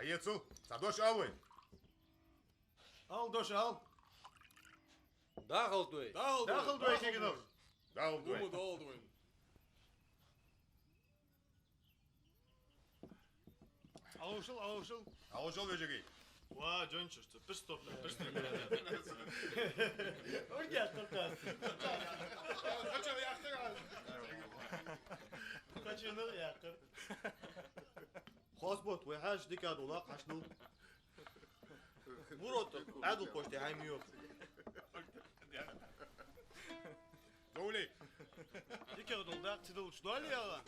Hayetsul, sadosh alvay. Al dosh al. Dağıldı. Dağıldı keginov. Dağıldı. Alışıl. Alışıl verecek. Va, Johnçustu. Bir stop. Oraya kalkas. Kaçını yaktın abi. Kaçını yakır. Khosbot ve hash dikad ola qashnu. Murat, adıl poştu haymiyor. Zouli. Dikad olda tidul shdali ya.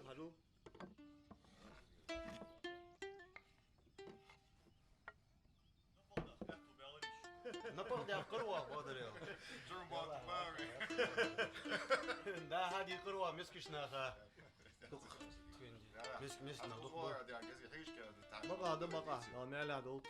Hallo. Napaq da qırwa badır ya. Durun balık. Da hadi qırwa miskishna ha. Misk na duq. Baqa. Ya me'la dol.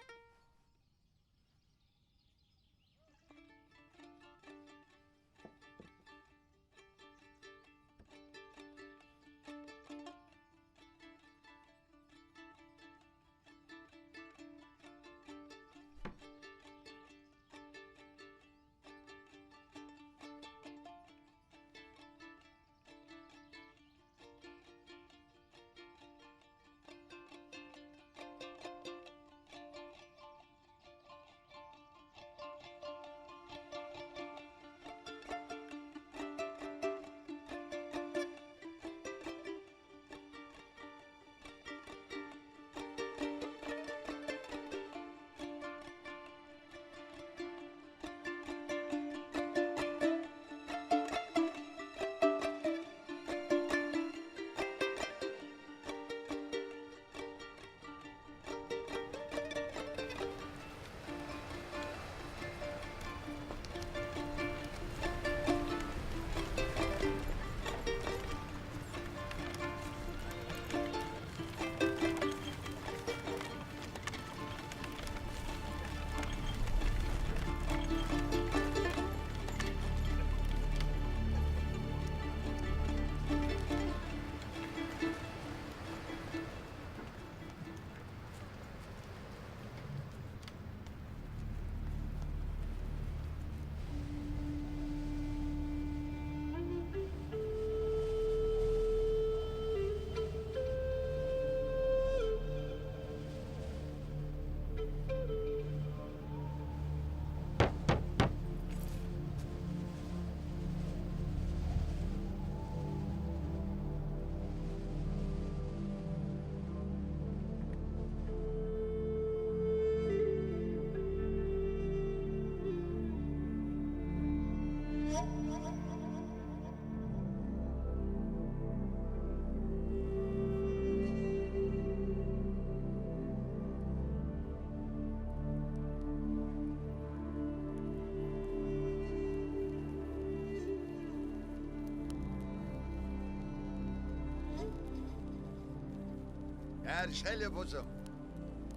Her şeyle bozum.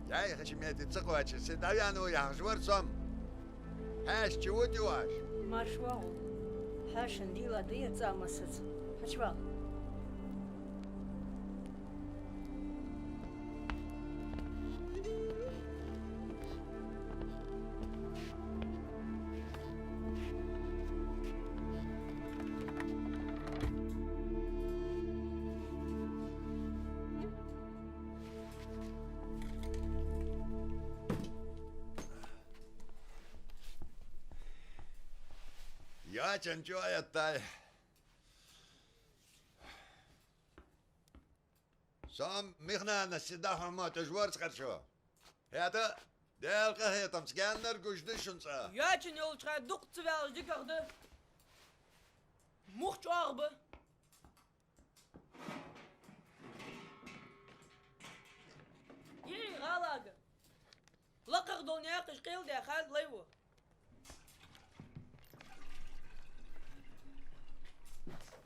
Ya hikmeti tıkvaçı sedayanı yaxşıvarsam. Haş çuvu divaş. Marşval. Haşın dila diye zamasız. Haşval. Ya çenço hayatta. Sam mihnana sidahma tejvar skarşo. Hayata delqa hayatam skanlar güçlü şunsa. Ja, tje nul, tja, dok terwijl ik dacht, mocht je arbe. Hier, halagen. Lekker dan ja, geschil, der gaat leven.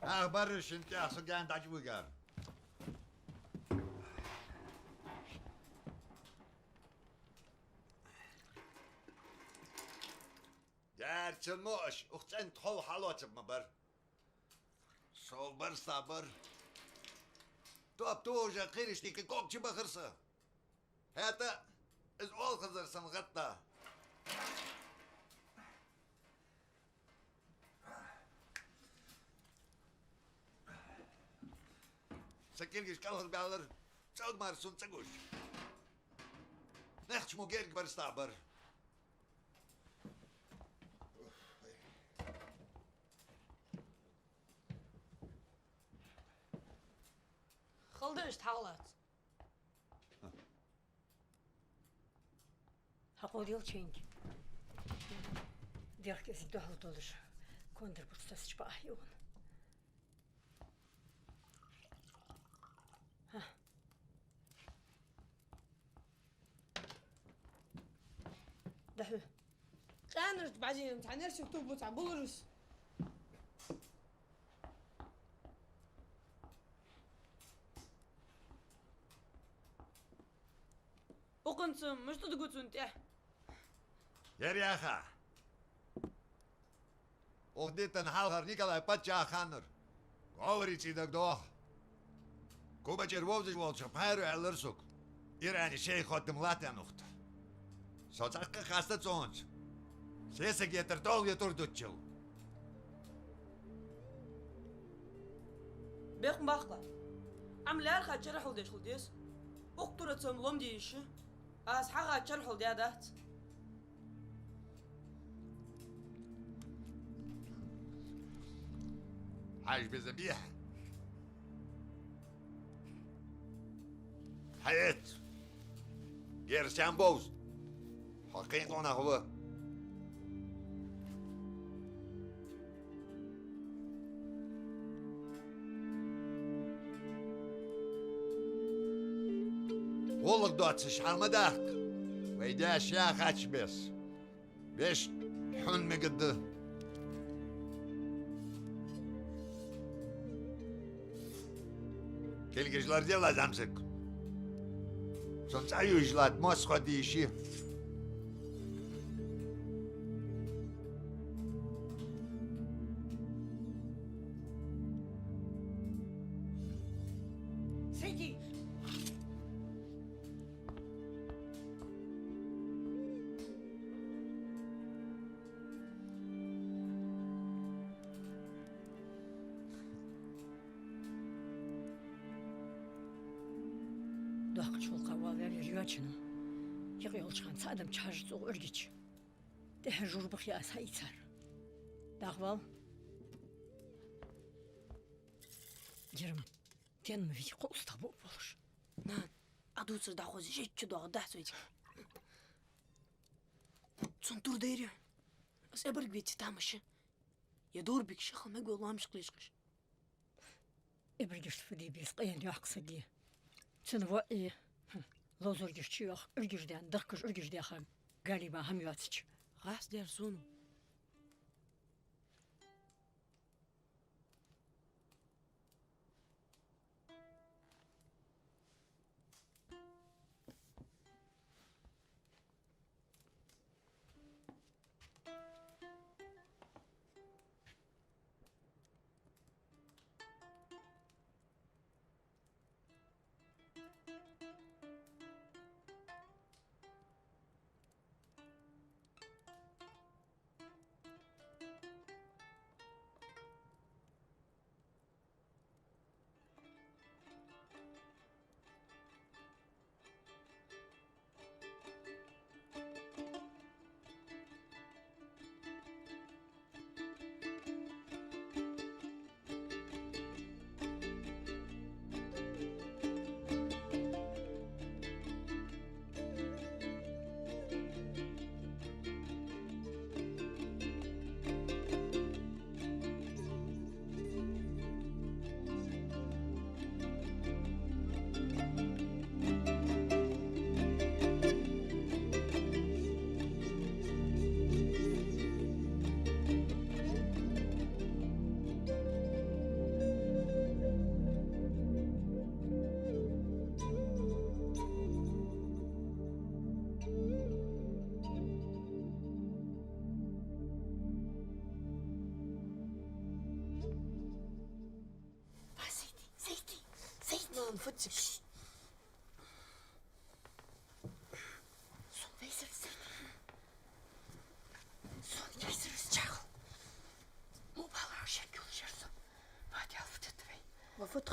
Ahbarış inti asıgan dacbugar. Gerçilmiş, uçan tol halatım mı bar? Sol bar sabır. Top tuğca kırıştaki kokçu bakırsa. Hatta iz ol kızırsın hatta. Sakilgiş kalır bağlar. Çalmar sun çaguş. Next mo gerg bar stabar. Kıldırış tağlat. Haqod yıl çenk. Derkesi doğal olur. Kondur bursas çıpah yoğun. Dahı. قانرت بعدين تعال تكتب وتعال بولرس. وقنتم مش تدقوا انت. Yer yaha. Och dit en halgar Nikolai Patja Hanner. Goverici dag doch. Kubacer wozig wol chapairu elersuk. İrani şey xotim latanucht. Soçakka hasta zonç. Sese getir dol getir dutçul. بيخ باخلا. عم لا رخا تشرحوا ديش خلديس. اقترت سملوم ديش. اس حقا تشرحوا ديادات. حاج بزبيح. حياة. Gerçekten boz. Hakkın ona hava. Oğluk doğatsış almadak. Veyda şah kaç bes. Beş hün mü gıdı. Kelgeciler diye lazımsık. Son sayı ücret Moskva dişi. Sayti. Doğru çol kahve veriyor canım. Yığıyor çıkan sadem çarşı soğuk örgüç. Deher jurbuk ya sayıtar. Dağval. Yarım. Kendimi bir kosta bu olur. نان ادوسر داخوزي شي تشدو غدا سويتي. تنطر دايري. بس ابرك بيتي تامشي. يدور بك شيخ ما يقول الله مش قليشقش. İbrigişt fıdi biz qıyan yaqsı diye. Çın va iyi. Lozor geçiyor yok. Ürgücden dıkkış ürgücde ham. Galiba ham yatıç. غاس دير سونو.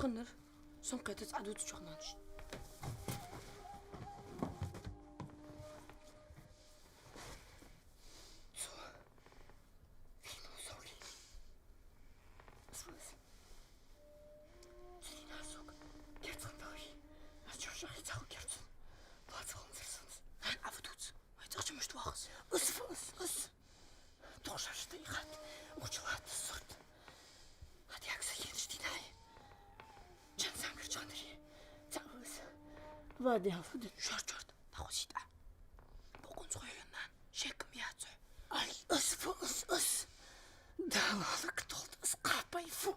خنر سمكة تسعدو تشخنانش وادي هفودن شرط تخوشيد بكون صغيرنا شكم ياتو اي اس دالك تولد اسقابا يفو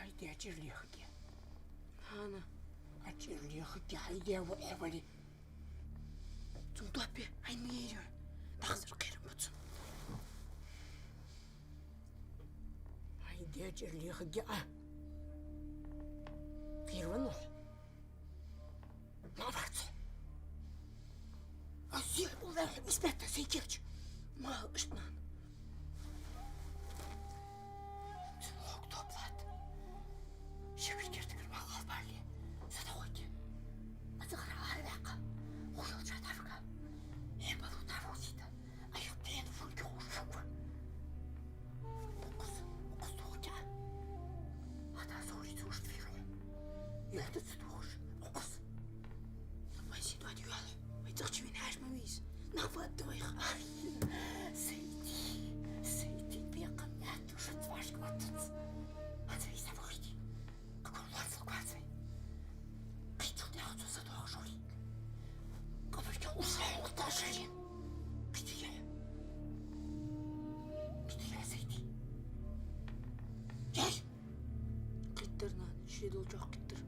هايدي اجير لي خدي انا اجير لي خدي هايدي وحولي تنطبي هاي ميريون تخزر خير بطن هايدي اجير لي خدي غير ونوح ما بعد أزيل والله بسبتها سيكيرج ما اشتنان تنوك طبلات شكل كرتك المعقل بالي ستوكي أتغرى علاقة ويوجد عفقة يبالو تعفوسيدا أيضين فولكي وشوكا وقص توجع هذا زوري توش في روح يحدث توش وقص ما يزيد وادي يالو ما يتغش من حاج مميز نخفى الدويخ سيدي بيقم يهدو شد فاشك واتت هذا يسابو غيدي أقول واتسل قواتي قيتو داخدو صدوغ شوري قبل كأوصح وقتاشرين قيتو يا سيدي جاي قدرنا نشيدو جوه قدر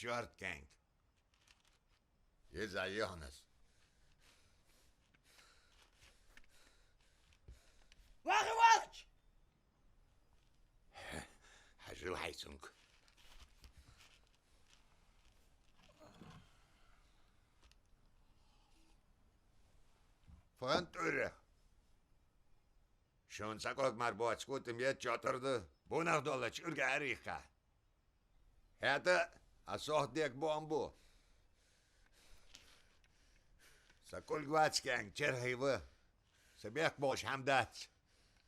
Short gang. Jeza Johannes. واخي واخي Hajru Heizung. Fant ure. Schon sakot marboats gut im jet joterde. Bonach dollach urge aricha. Herde أصوح ديك بوامبو سكول قواتش كان شرحي و سبيك بوش حمدات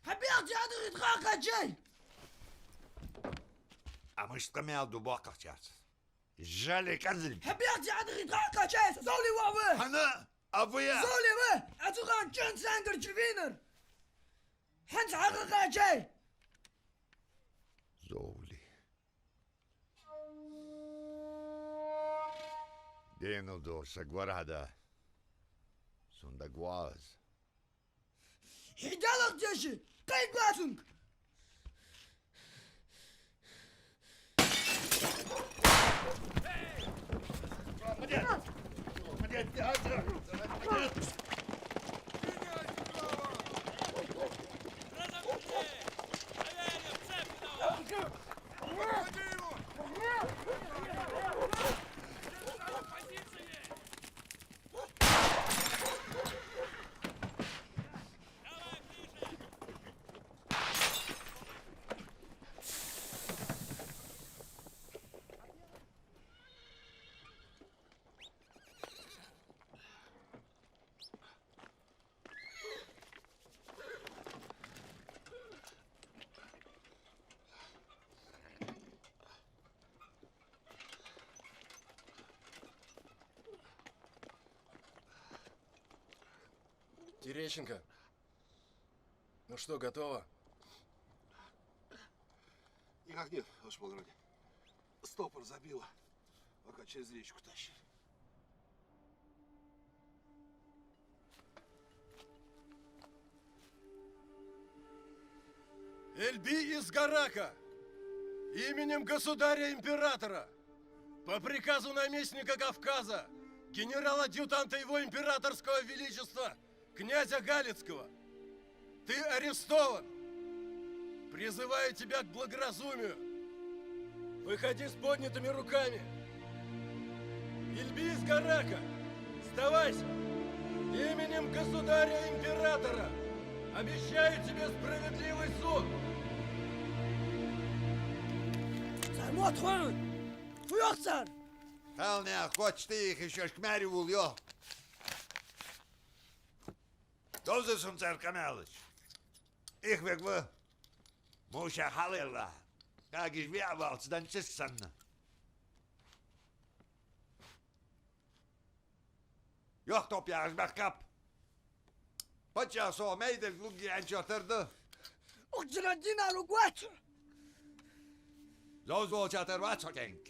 حبيت جادر يتغاقى جاي أمش تميل دو باقر شات جالي كذل حبيت جادر يتغاقى جاي زولي واوه أنا أبويا زولي واه أتوقع جن ساندر جفينر حنس حقيقة جاي زولي دينو دو سقور هذا سندقواز هيدالك جيشي قيد لازمك Терещенко, ну что, готово? Никак нет, ваше благородие. Стопор забило. Пока через речку тащили. Эльби из Гарака, именем государя-императора, по приказу наместника Кавказа, генерал-адъютанта его императорского величества, князя Галицкого, ты арестован. Призываю тебя к благоразумию. Выходи с поднятыми руками. Эльби из Гарака, сдавайся. Именем государя-императора обещаю тебе справедливый суд. Sarmotxon! Fuyuqsan! Kalne koçti işiş kmeri oluyor. Dozusun serkanalış. Ich weg bu. Moşa halilla. Kagiş bir avaltıdan çıksan. Yok top yağış bak kap. Paça so meydir lugi ençatırdı. Uqjira dinalu guaç! Zozo çatır vaç okenk.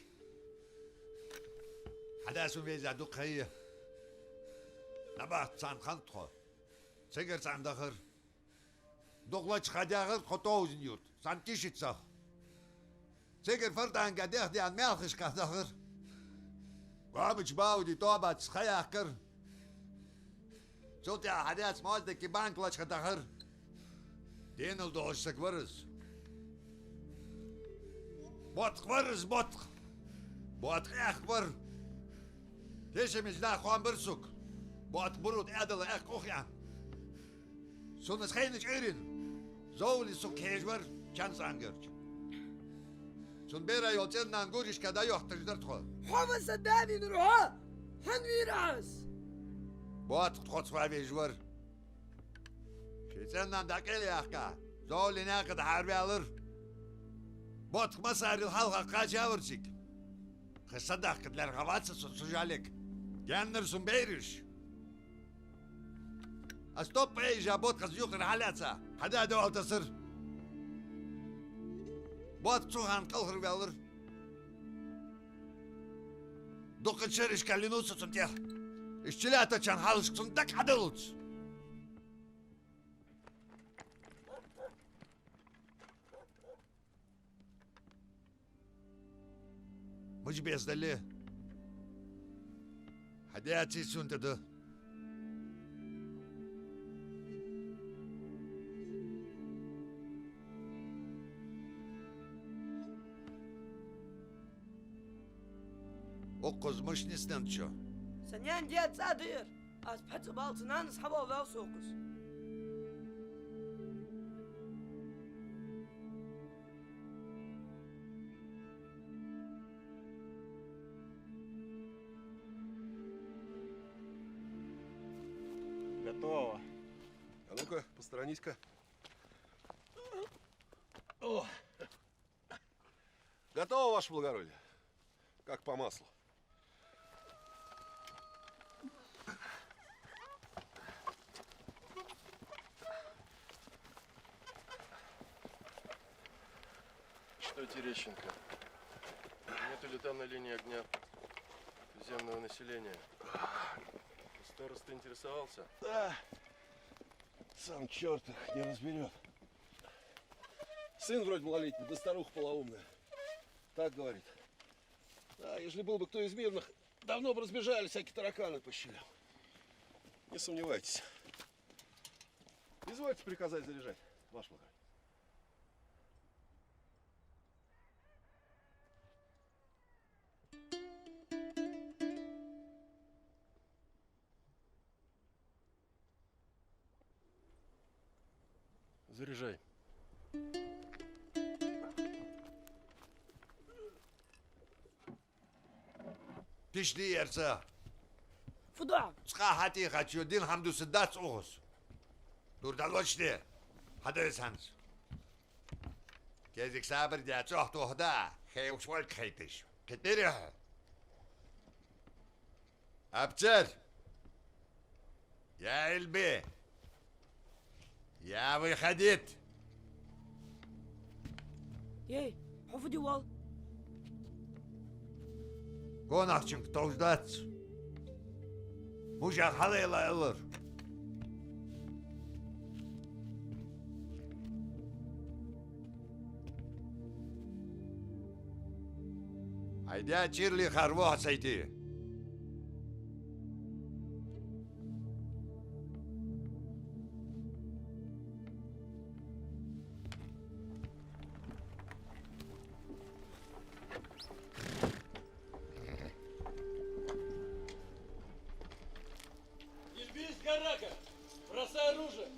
Hadasun veza dukkayı. Nabat san kantro. Seger san dağır. Dokla çıkacağır kotoğuzun yurt. San kişitsah. Seger fırdan gadeh diyan melkış kahdağır. Gabıç bağudi tobat sıkayakır. Zult ya hadas mazdaki banklaç kadağır. Denil doğuşsak varız. Botk varız botk. Botk ek var. Teşimiz la kuan birsuk. Botk burut edalı ek okyan. Sonuz kayniç erin. Zouli suk hej var. Çans angırç. Son bera yol cennan guriş kada yoktır dırtko. Hava sadani nurha! Hanviras! Botk tkots var vej var. Şeytandan da gel yakka. Zouli ne kadar harbi alır. Botk masaril halka kaçavırcık. Kısadak kıdlar havatsız sucalik. Genlersun beyriş. Astop beyja bot kız yukarı halatsa. Hadi doğal tasır. Bot çuhan kılhır ve alır. Dokun çeriş kallini uçsun diye. İşçili ataçan halışksın dak hadi uç. Mıcı bezdali. Hadi açıyorsun dedi. O kızmış nisten ço. Sen yan diye tsadır. Az patı baltından sabah ve sokus. Готово. А ну-ка, посторонись-ка. Готово, ваше благородие. Как по маслу. Что, Терещенко? Нету ли там на линии огня туземного населения? Староста интересовался? Да. Сам черт их не разберет. Сын вроде малолетний, да старуха полоумная. Так говорит. Да, если был бы кто из мирных, давно бы разбежали всякие тараканы по щелям. Не сомневайтесь. Извольте приказать заряжать, ваше благородие. Заряжай. Pişli yerse. Fuda! Çıka hati kaçıyor. Din hamdusu dats oğuz. Dur da loçli. Hadi sans. Gezik sabır diye çok tohda. Hey uçval kaytiş. Kitleri ha. Abçer. Ya elbi. Ya vay hadit. Yey, hafudi wal. Konakçın tozdat. Mujak halayla alır. Haydi çirli harvo Сайти. Ельбись, Гарака! Бросай оружие!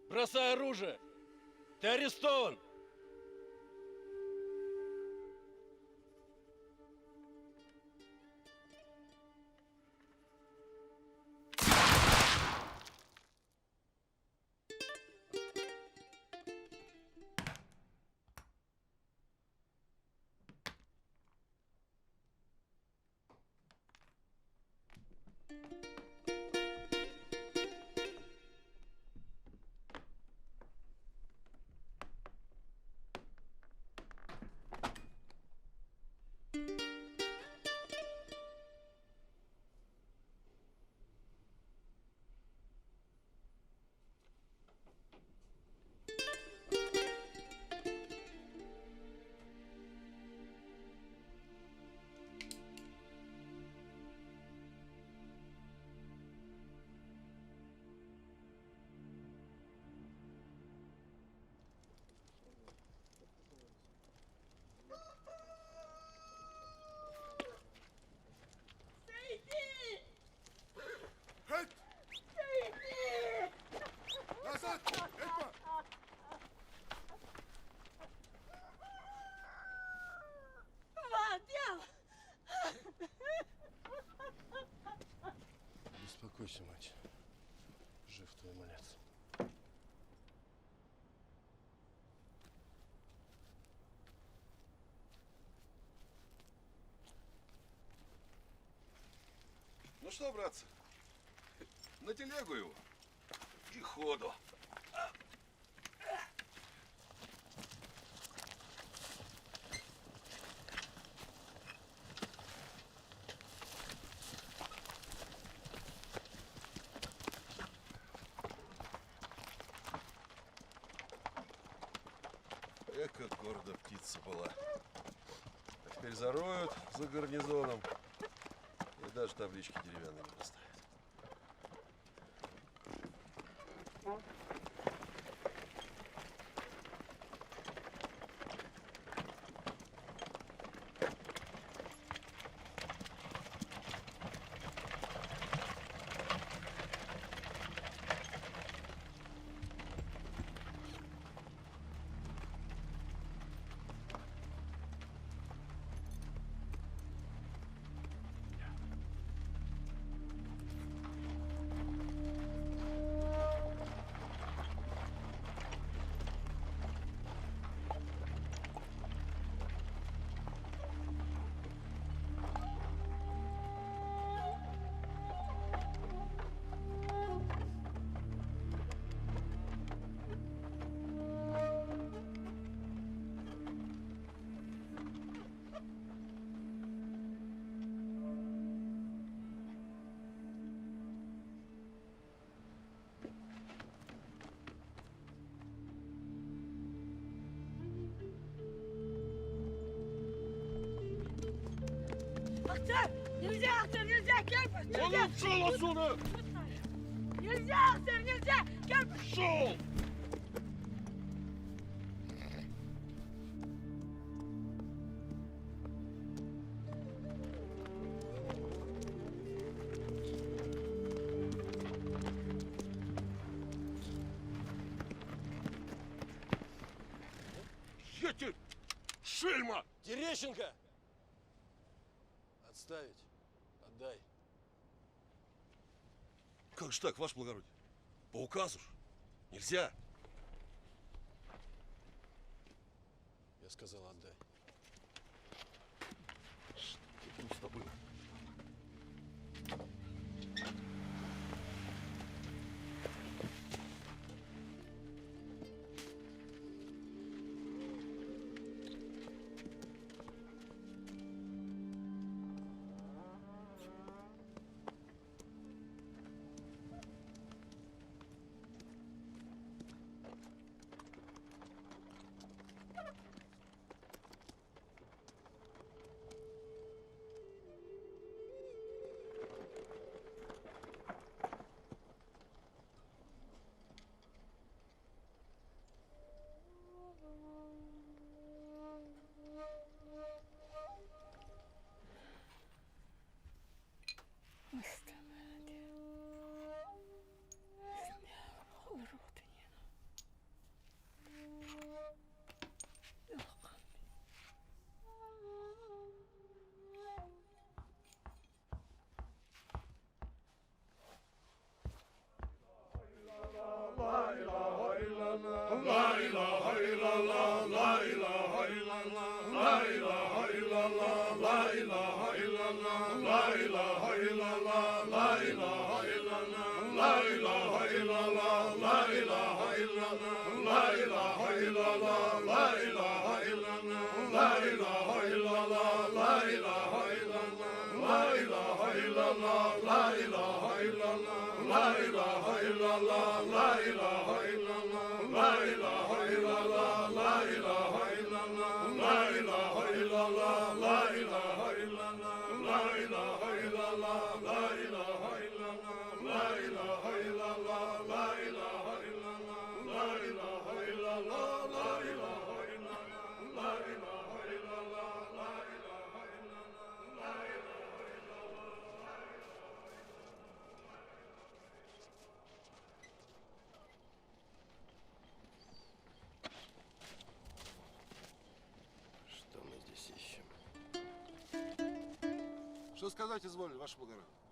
Бросай оружие! Ты арестован! Назад! Этьма! Вадя! Не беспокойся, мать. Жив твой малец. Ну что, братцы, на телегу его и ходу. Эка гордо птица была. А теперь зароют за гарнизоном и даже таблички деревянные не поставят. Ахтер! Нельзя, Ахтер, нельзя! Керпус, нельзя! Он ушел отсюда! Нельзя, Ахтер, нельзя! Керпус! Шел! Я тебе... Шельма! Терещенко! Отставить. Отдай. Как же так, ваше благородие? По указу ж. Нельзя. Я сказал, отдай. Что пусто было. Что мы здесь ищем? Что сказать изволили, ваше благородие?